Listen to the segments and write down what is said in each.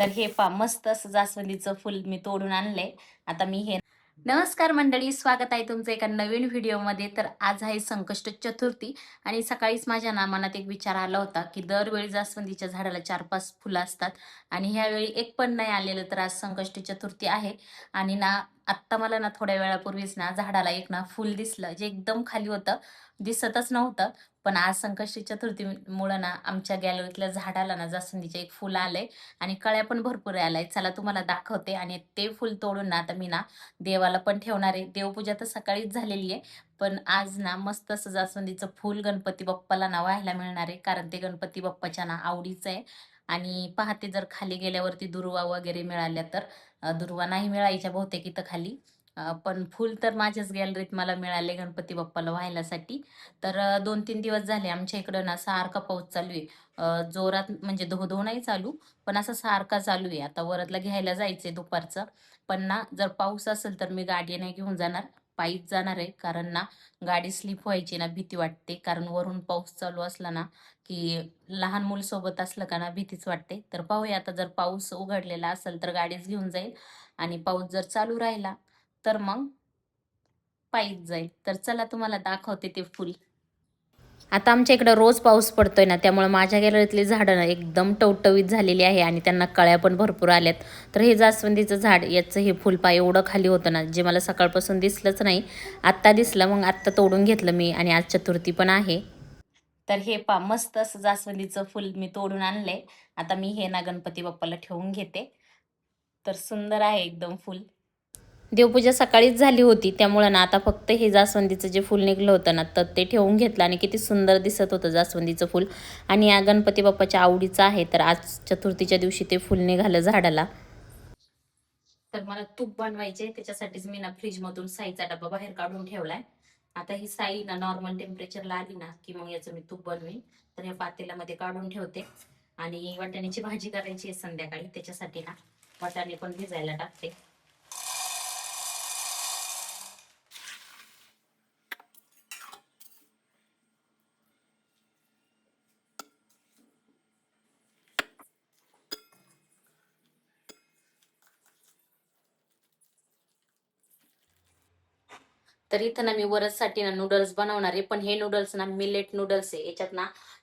तर हे मस्त असं जास्वंदीचं फुल मी तोडून आणलंय. आता मी हे नमस्कार मंडळी, स्वागत आहे तुमचं एका नवीन व्हिडिओमध्ये. तर आज आहे संकष्ट चतुर्थी आणि सकाळीच माझ्या मनात एक विचार आला होता की दरवेळी जास्वंदीच्या झाडाला 4-5 फुलं असतात आणि ह्यावेळी एक पण नाही आलेलं. तर आज संकष्ट चतुर्थी आहे आणि आत्ता मला थोड्या वेळापूर्वीच झाडाला एक फुल दिसलं, जे एकदम खाली होतं, दिसतच नव्हतं. पण आज संकष्टी चतुर्थीमुळं आमच्या गॅलरीतल्या झाडाला जास्वंदीचे एक फुल आलंय आणि कळ्या पण भरपूर आलाय. चला तुम्हाला दाखवते. आणि ते फुल तोडून आता मी देवाला पण ठेवणार आहे. देवपूजा तर सकाळीच झालेली आहे, पण आज मस्त असं जास्वंदीचं फुल गणपती बाप्पाला व्हायला मिळणार आहे, कारण ते गणपती बाप्पाच्या आवडीचं आहे. आणि पाहते जर खाली गेल्यावरती दुर्वा वगैरे मिळाल्या तर. दुर्वा नाही मिळायच्या बहुतेक इथं खाली, पण फुल तर माझ्याच गॅलरीत मला मिळाले गणपती बाप्पाला व्हायलासाठी. तर 2-3 दिवस झाले आमच्या इकडं सारखा पाऊस चालू आहे. जोरात म्हणजे धो नाही चालू, पण असं सारखा चालू आहे. आता वरदला घ्यायला जायचंय दुपारचं, पण जर पाऊस असेल तर मी गाडी नाही घेऊन जाणार, पायीच जाणार आहे. कारण गाडी स्लिप व्हायची भीती वाटते. कारण वरून पाऊस चालू असला की लहान मूल सोबत असलं का भीतीच वाटते. तर पाहूया, आता जर पाऊस उघडलेला असेल तर गाडीच घेऊन जाईल आणि पाऊस जर चालू राहिला तर मग पायीच जाईल. तर चला तुम्हाला दाखवते ते फुल. आता आमच्या इकडं रोज पाऊस पडतोय त्यामुळे माझ्या गॅलरीतली झाडं एकदम टवटवीत झालेली आहे आणि त्यांना कळ्या पण भरपूर आल्यात. तर हे जास्वंदीचं झाड, याचं हे फुलपाय एवढं खाली होतं जे मला सकाळपासून दिसलंच नाही. आत्ता दिसलं, मग आत्ता तोडून घेतलं मी. आणि आज चतुर्थी पण आहे. तर हे मस्त असं जास्वंदीचं फुल मी तोडून आणलंय. आता मी हे गणपती बाप्पाला ठेवून घेते. तर सुंदर आहे एकदम फुल. देवपूजा सकाळीच झाली होती, त्यामुळं आता फक्त हे जास्वंदीचं जे फूल निघलं होतं तर ते ठेवून घेतलं. आणि किती सुंदर दिसत होतं जास्वंदीचं फूल. आणि या गणपती बाप्पाच्या आवडीचं आहे, तर आज चतुर्थीच्या दिवशी ते फूल निघालं झाडाला. तर मला तूप बनवायचे, त्याच्यासाठीच मी फ्रीजमधून साईचा डब्बा बाहेर काढून ठेवलाय. आता ही साई नॉर्मल टेम्परेचरला आली की मग याचं मी तूप बनवेन. तर या पातेल्यामध्ये काढून ठेवते. आणि वाटाण्याची भाजी करायची आहे संध्याकाळी, त्याच्यासाठी वाटाणे पण भिजायला टाकते. तर इथं मी वरससाठी नूडल्स बनवणार आहे. पण हे नूडल्स मिलेट नूडल्स आहे. याच्यात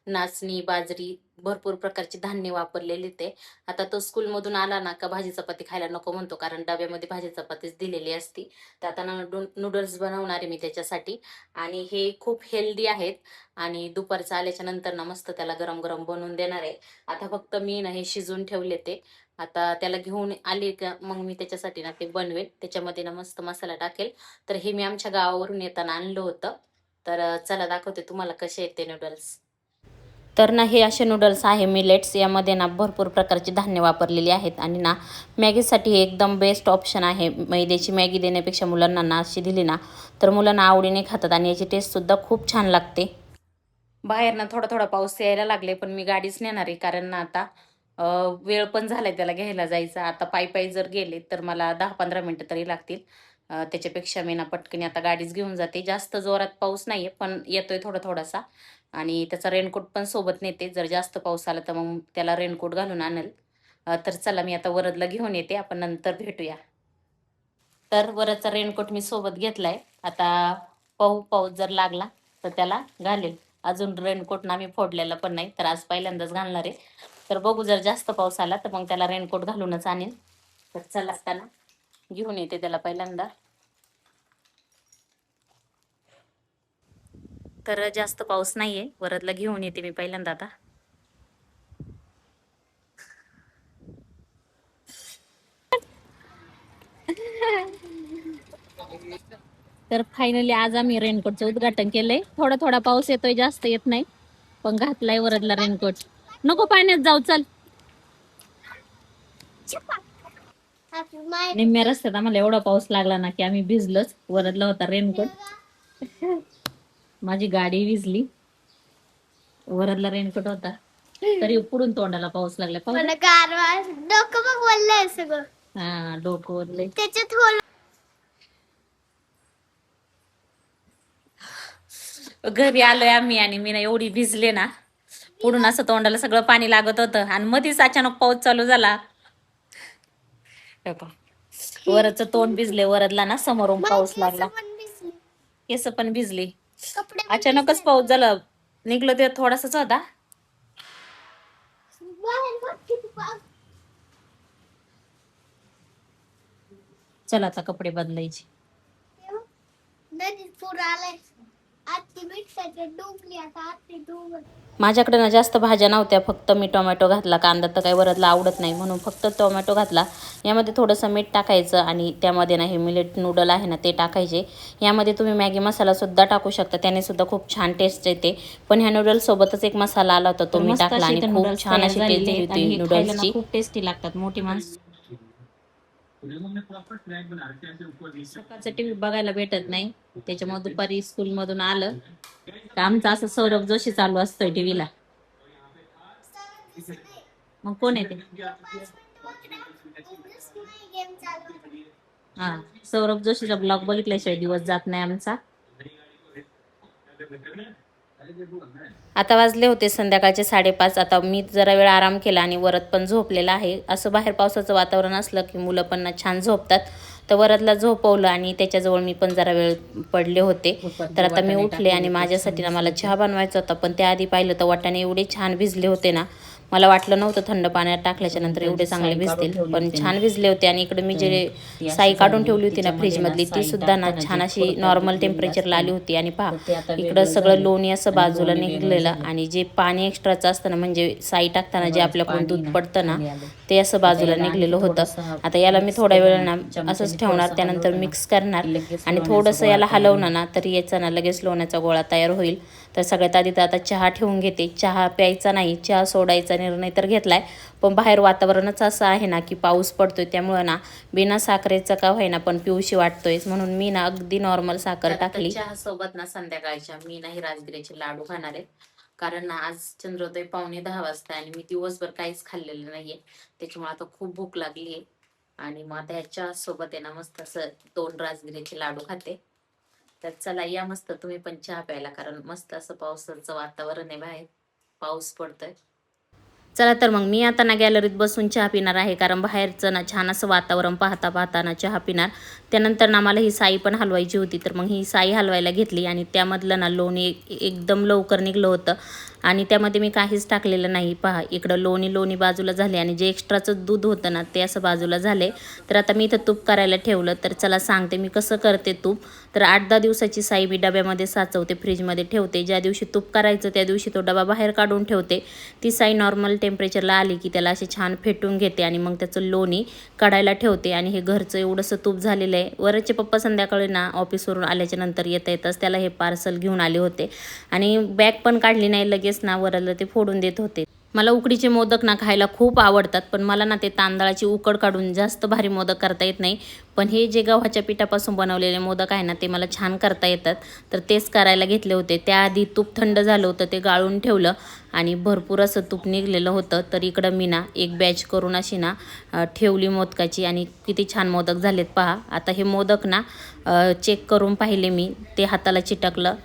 नाचणी, बाजरी, भरपूर प्रकारचे धान्य वापरलेले ते. आता तो स्कूलमधून आला का भाजी चपाती खायला नको म्हणतो, कारण डब्यामध्ये भाजी चपातीच दिलेली असती. तर आता नूडल्स बनवणार आहे मी त्याच्यासाठी. आणि हे खूप हेल्दी आहेत आणि दुपारचं आल्याच्या नंतर मस्त त्याला गरम गरम बनवून देणार आहे. आता फक्त मी हे शिजवून ठेवले ते. आता त्याला घेऊन आले का मग मी त्याच्यासाठी ते बनवेल. त्याच्यामध्ये मस्त मसाला टाकेल. तर हे मी आमच्या गावावरून येताना आणलं होतं. तर चला दाखवते तुम्हाला कसे आहेत ते नूडल्स. तर हे असे नूडल्स आहे मिलेट्स. यामध्ये भरपूर प्रकारची धान्य वापरलेली आहेत. आणि मॅगीसाठी हे एकदम बेस्ट ऑप्शन आहे. मैद्याची मॅगी देण्यापेक्षा मुलांना अशी दिली तर मुलांना आवडीने खातात आणि याची टेस्टसुद्धा खूप छान लागते. बाहेर थोडा थोडा पाऊस यायला लागले, पण मी गाडीच नेणार आहे. कारण आता वेळ पण झालाय त्याला घ्यायला जायचा. आता पायी जर गेले तर मला 10-15 मिनटं तरी लागतील. त्याच्यापेक्षा मी पटकन आता गाडीच घेऊन जाते. जास्त जोरात पाऊस नाहीये, पण येतोय थोडासा. आणि त्याचा रेनकोट पण सोबत नेते. जर जास्त पाऊस आला तर मग त्याला रेनकोट घालून आणेल. तर चला मी आता वरदला घेऊन येते, आपण नंतर भेटूया. तर वरदचा रेनकोट मी सोबत घेतलाय. आता पाऊस जर लागला तर त्याला घालेल. अजून रेनकोट मी फोडलेला पण नाही, तर आज पहिल्यांदाच घालणार आहे. तर बघू, जर जास्त पाऊस आला तर मग त्याला रेनकोट घालूनच आणेल. तर चला आता घेऊन येते त्याला पहिल्यांदा. तर जास्त पाऊस नाहीये, वरदला घेऊन येते मी पहिल्यांदा आता. तर फायनली आज आम्ही रेनकोटचं उद्घाटन केलंय. थोडा थोडा पाऊस येतोय, जास्त येत नाही, पण घातलाय वरदला रेनकोट. नको पाण्यात जाऊ, चल. निम्म्या रस्त्यात आम्हाला एवढा पाऊस लागला की आम्ही भिजलोच. वरदला होता रेनकोट. माझी गाडी भिजली, वरदला रेनकोट होता, तरी पुढून तोंडाला पाऊस लागला. डोकं बघ वल्लंय सगळं. हा, डोकं वल्लंय. त्याच्यात घरी आलोय आम्ही आणि मी एवढी भिजले पुढून असं तोंडाला सगळं पाणी लागत होतं. आणि मध्येच अचानक पाऊस चालू झाला. वरचं तोंड भिजले, वरदला ना समोरून पाऊस लागला, पण भिजली. केस पण भिजली. कपडे पण अचानकच भिजले. पाऊस झाला, निघलं ते थोडासाच होता. बाहेर बघ किती पाऊस. चल आता कपडे बदलायचे. तेव्हा नदीत पूर आलाय. आत्ती मिक्सरच्या डुबली, आता आत्ती डुबल. माझ्याकडे ना जास्त भाज्या नव्हत्या, फक्त मी टोमॅटो घातला. कांदा तर काही वरदला आवडत नाही म्हणून फक्त टोमॅटो घातला. यामध्ये थोडंसं मीठ टाकायचं आणि त्यामध्ये ना हे मिलेट नूडल आहे ना ते टाकायचे. यामध्ये तुम्ही मॅगी मसालासुद्धा टाकू शकता, त्याने सुद्धा खूप छान टेस्ट येते. पण ह्या नूडल्ससोबतच एक मसाला आला होता, तो मी टाकला आणि खूप छान अशी टेस्ट झाली होती नूडल्सची. खूप टेस्टी लागतात. मोठी माणसं सकाळचं टीव्ही बघायला भेटत नाही, त्याच्यामुळे दुपारी स्कूल मधून आलं का आमचं असं सौरभ जोशी चालू असतोय टीव्हीला. मग कोण येते? गेम चालू होता. हा, सौरभ जोशीचा ब्लॉग बघितल्याशिवाय दिवस जात नाही आमचा. आता वाजले होते संध्याकाळचे 5:30. आता मी जरा वेळ आराम केला आणि वरद पण झोपलेला आहे. असं बाहेर पावसाचं वातावरण असलं की मुलं पण ना छान झोपतात. तर वरदला झोपवलं आणि त्याच्याजवळ मी पण जरा वेळ पडले होते. तर आता मी उठले आणि माझ्यासाठी ना मला चहा बनवायचा होता, पण त्याआधी पाहिलं तर वाटाणे एवढे छान भिजले होते ना, मला वाटलं नव्हतं थंड पाण्यात टाकल्याच्या नंतर एवढे चांगले भिजतील, पण छान भिजले होते. आणि इकडे मी जे साई काढून ठेवली होती ना फ्रीजमधली, ती सुद्धा ना छान अशी नॉर्मल टेम्परेचरला आली होती. आणि पहा इकडं सगळं लोणी असं बाजूला निघलेलं आणि जे पाणी एक्स्ट्राचं असतं ना, म्हणजे साई टाकताना जे आपल्याकडून दूध पडतं ना ते असं बाजूला निघलेलं होतं. आता याला मी थोड्या वेळ ना असंच ठेवणार, त्यानंतर मिक्स करणार आणि थोडंसं याला हलवणार ना तरी याचा ना लगेच लोण्याचा गोळा तयार होईल. तर सगळ्यात आधी तर आता चहा ठेवून घेते. चहा प्यायचा नाही, चहा सोडायचा निर्णय तर घेतलाय, पण बाहेर वातावरणच असं आहे ना की पाऊस पडतोय, त्यामुळे ना बिना साखरेचं का होईना पण पिऊशी वाटतोय, म्हणून मी ना अगदी नॉर्मल साखर टाकली. चहा सोबत ना संध्याकाळच्या मी नाही राजगिऱ्याचे लाडू खाणार आहे, कारण ना आज चंद्रोदय 9:45 वाजता आणि मी दिवसभर काहीच खाल्लेलं नाहीये, त्याच्यामुळे आता खूप भूक लागली आहे. आणि मग आता ह्याच्या सोबत आहे ना मस्त असं 2 राजगिऱ्याचे लाडू खाते. तर चला या मस्त तुम्ही पण चहा प्यायला, कारण मस्त असं पावसाचं वातावरण आहे, बाहेर पाऊस पडतोय. चला तर मग मी आता ना गॅलरीत बसून चहा पिणार आहे, कारण बाहेरचं ना छान असं वातावरण पाहता पाहता ना चहा पिणार. त्यानंतर ना मला ही साई पण हलवायची होती, तर मग ही साई हलवायला घेतली आणि त्यामधलं ना लोणी एकदम लवकर निघलं होतं आणि त्यामध्ये मी काहीच टाकलेलं नाही. पहा इकडं लोणी बाजूला झाले आणि जे एक्स्ट्राचं दूध होतं ना ते असं बाजूला झाले. तर आता मी इथं तूप करायला ठेवलं. तर चला सांगते मी कसं करते तूप. तर 8-10 दिवसाची साई मी डब्यामध्ये साचवते, फ्रीजमध्ये ठेवते. ज्या दिवशी तूप करायचं त्या दिवशी तो डबा बाहेर काढून ठेवते. ती साई नॉर्मल टेम्परेचरला आली की त्याला असे छान फेटून घेते आणि मग त्याचं लोणी काढायला ठेवते. आणि हे घरचं एवढंसं तूप झालेलं आहे. वरचे पप्पा संध्याकाळी ना ऑफिसवरून आल्याच्या नंतर येताच त्याला हे पार्सल घेऊन आले होते आणि बॅग पण काढली नाही, लगेच ना वरला ते फोडून देत होते. मला उकडीचे मोदक ना खायला खूप आवडतात, पण मला ना ते तांदळाची उकड काढून जास्त भारी मोदक करता येत नाही. पण हे जे गव्हाच्या पिठापासून बनवलेले मोदक आहे ना ते मला छान करता येतात, तर तेच करायला घेतले होते. त्याआधी तूप थंड झालं होतं, ते गाळून ठेवलं आणि भरपूर असं तूप निघलेलं होतं. तर इकडं मी ना एक बॅच करून अशी ना ठेवली मोदकाची आणि किती छान मोदक झालेत पहा. आता हे मोदक ना चेक करून पाहिले मी, ते हाताला चिटकलं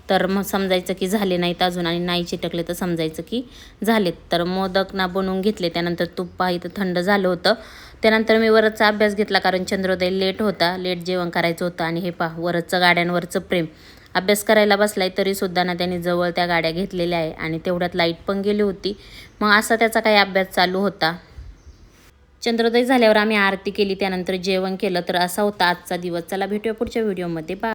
तर मग समजायचं की झाले नाहीत अजून, आणि नाही चिटकले तर समजायचं की झालेत. तर मोदक ना बनवून घेतले. त्यानंतर तूप पाहिलं थंड झालं होतं. त्यानंतर मी वरदचा अभ्यास घेतला, कारण चंद्रोदय लेट होता, लेट जेवण करायचं होतं. आणि हे पहा वरदचं गाड्यांवरचं प्रेम, अभ्यास करायला बसलाय तरीसुद्धा ना त्याने जवळ त्या गाड्या घेतलेल्या आहे आणि तेवढ्यात लाईट पण गेली होती. मग असा त्याचा काही अभ्यास चालू होता. चंद्रोदय झाल्यावर आम्ही आरती केली, त्यानंतर जेवण केलं. तर असा होता आजचा दिवस. चला भेटूया पुढच्या व्हिडिओमध्ये. बाय.